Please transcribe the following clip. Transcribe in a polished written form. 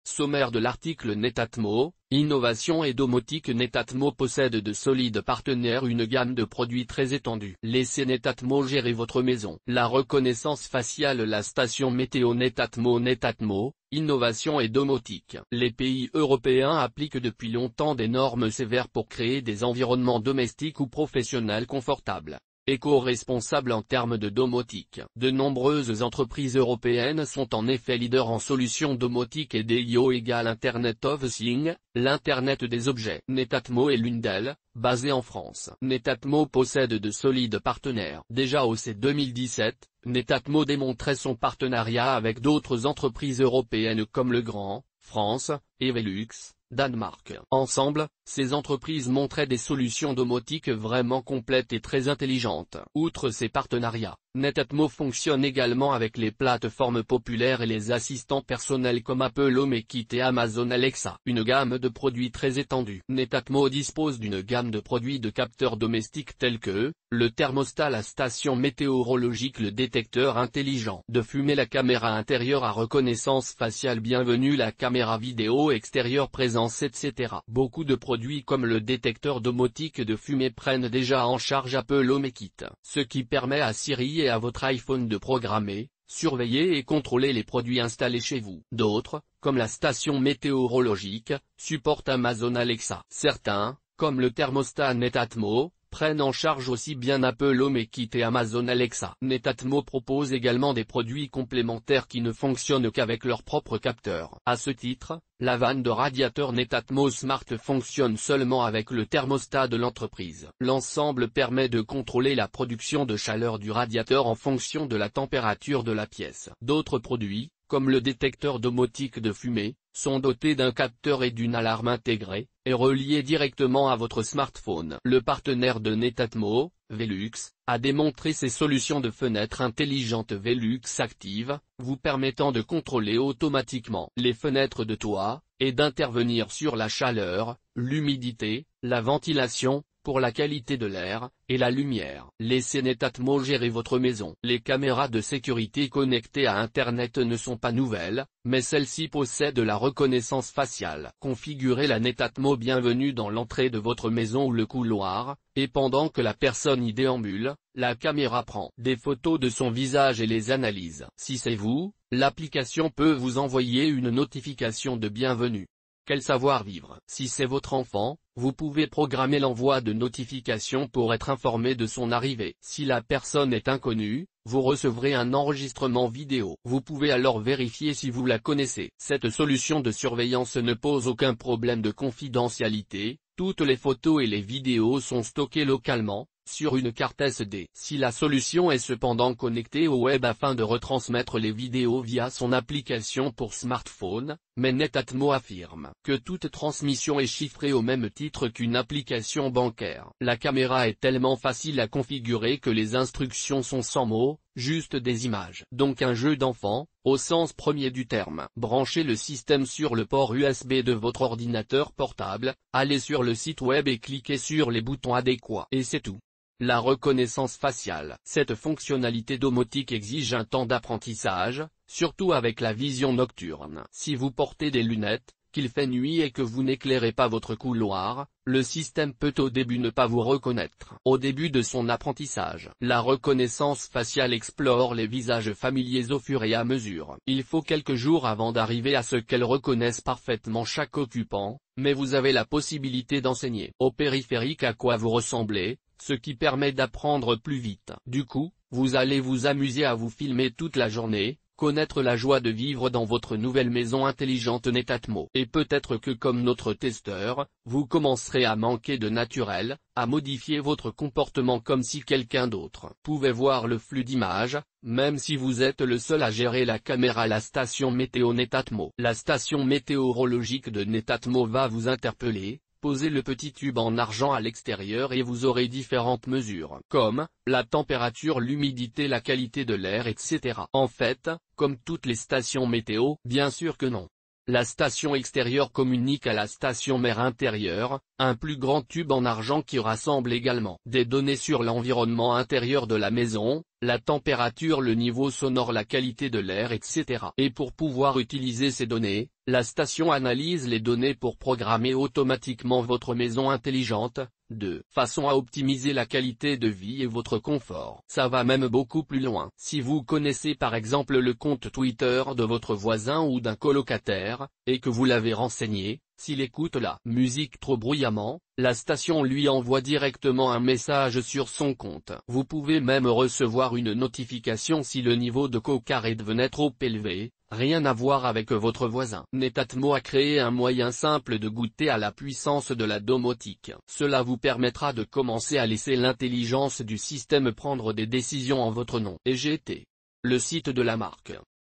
Sommaire de l'article. Netatmo, innovation et domotique. Netatmo possède de solides partenaires, une gamme de produits très étendue. Laissez Netatmo gérer votre maison. La reconnaissance faciale. La station météo Netatmo. Netatmo, innovation et domotique. Les pays européens appliquent depuis longtemps des normes sévères pour créer des environnements domestiques ou professionnels confortables, éco-responsables en termes de domotique. De nombreuses entreprises européennes sont en effet leaders en solutions domotiques et DIO égale Internet of Things, l'Internet des objets. Netatmo est l'une d'elles, basée en France. Netatmo possède de solides partenaires. Déjà au C 2017, Netatmo démontrait son partenariat avec d'autres entreprises européennes comme Legrand, France, et Velux, Danemark. Ensemble, ces entreprises montraient des solutions domotiques vraiment complètes et très intelligentes. Outre ces partenariats, Netatmo fonctionne également avec les plateformes populaires et les assistants personnels comme Apple HomeKit et Amazon Alexa. Une gamme de produits très étendue. Netatmo dispose d'une gamme de produits de capteurs domestiques tels que le thermostat, la station météorologique, le détecteur intelligent de fumée, la caméra intérieure à reconnaissance faciale, bienvenue, la caméra vidéo extérieure, présence, etc. Beaucoup de produits comme le détecteur domotique de fumée prennent déjà en charge Apple HomeKit, ce qui permet à Siri et à votre iPhone de programmer, surveiller et contrôler les produits installés chez vous. D'autres, comme la station météorologique, supportent Amazon Alexa. Certains, comme le thermostat Netatmo, prennent en charge aussi bien Apple HomeKit et Amazon Alexa. Netatmo propose également des produits complémentaires qui ne fonctionnent qu'avec leur propre capteur. À ce titre, la vanne de radiateur Netatmo Smart fonctionne seulement avec le thermostat de l'entreprise. L'ensemble permet de contrôler la production de chaleur du radiateur en fonction de la température de la pièce. D'autres produits, comme le détecteur domotique de fumée, sont dotés d'un capteur et d'une alarme intégrée, et reliés directement à votre smartphone. Le partenaire de Netatmo, Velux, a démontré ses solutions de fenêtres intelligentes Velux Active, vous permettant de contrôler automatiquement les fenêtres de toit, et d'intervenir sur la chaleur, l'humidité, la ventilation, pour la qualité de l'air, et la lumière. Laissez Netatmo gérer votre maison. Les caméras de sécurité connectées à Internet ne sont pas nouvelles, mais celles-ci possèdent la reconnaissance faciale. Configurez la Netatmo bienvenue dans l'entrée de votre maison ou le couloir, et pendant que la personne y déambule, la caméra prend des photos de son visage et les analyse. Si c'est vous, l'application peut vous envoyer une notification de bienvenue. Quel savoir-vivre! Si c'est votre enfant, vous pouvez programmer l'envoi de notifications pour être informé de son arrivée. Si la personne est inconnue, vous recevrez un enregistrement vidéo. Vous pouvez alors vérifier si vous la connaissez. Cette solution de surveillance ne pose aucun problème de confidentialité, toutes les photos et les vidéos sont stockées localement, sur une carte SD. Si la solution est cependant connectée au web afin de retransmettre les vidéos via son application pour smartphone, mais Netatmo affirme que toute transmission est chiffrée au même titre qu'une application bancaire. La caméra est tellement facile à configurer que les instructions sont sans mots, juste des images. Donc un jeu d'enfant, au sens premier du terme. Branchez le système sur le port USB de votre ordinateur portable, allez sur le site web et cliquez sur les boutons adéquats. Et c'est tout. La reconnaissance faciale. Cette fonctionnalité domotique exige un temps d'apprentissage, surtout avec la vision nocturne. Si vous portez des lunettes, qu'il fait nuit et que vous n'éclairez pas votre couloir, le système peut au début ne pas vous reconnaître. Au début de son apprentissage, la reconnaissance faciale explore les visages familiers au fur et à mesure. Il faut quelques jours avant d'arriver à ce qu'elle reconnaisse parfaitement chaque occupant, mais vous avez la possibilité d'enseigner au périphérique à quoi vous ressemblez, ce qui permet d'apprendre plus vite. Du coup, vous allez vous amuser à vous filmer toute la journée, connaître la joie de vivre dans votre nouvelle maison intelligente Netatmo. Et peut-être que comme notre testeur, vous commencerez à manquer de naturel, à modifier votre comportement comme si quelqu'un d'autre pouvait voir le flux d'images, même si vous êtes le seul à gérer la caméra. La station météo Netatmo. La station météorologique de Netatmo va vous interpeller. Posez le petit tube en argent à l'extérieur et vous aurez différentes mesures, comme la température, l'humidité, la qualité de l'air, etc. En fait, comme toutes les stations météo, bien sûr que non. La station extérieure communique à la station mère intérieure, un plus grand tube en argent qui rassemble également des données sur l'environnement intérieur de la maison, la température, le niveau sonore, la qualité de l'air, etc. Et pour pouvoir utiliser ces données, la station analyse les données pour programmer automatiquement votre maison intelligente, de façon à optimiser la qualité de vie et votre confort. Ça va même beaucoup plus loin. Si vous connaissez par exemple le compte Twitter de votre voisin ou d'un colocataire, et que vous l'avez renseigné, s'il écoute la musique trop bruyamment, la station lui envoie directement un message sur son compte. Vous pouvez même recevoir une notification si le niveau de cocarde devenait trop élevé. Rien à voir avec votre voisin. Netatmo a créé un moyen simple de goûter à la puissance de la domotique. Cela vous permettra de commencer à laisser l'intelligence du système prendre des décisions en votre nom. Et GT. Le site de la marque.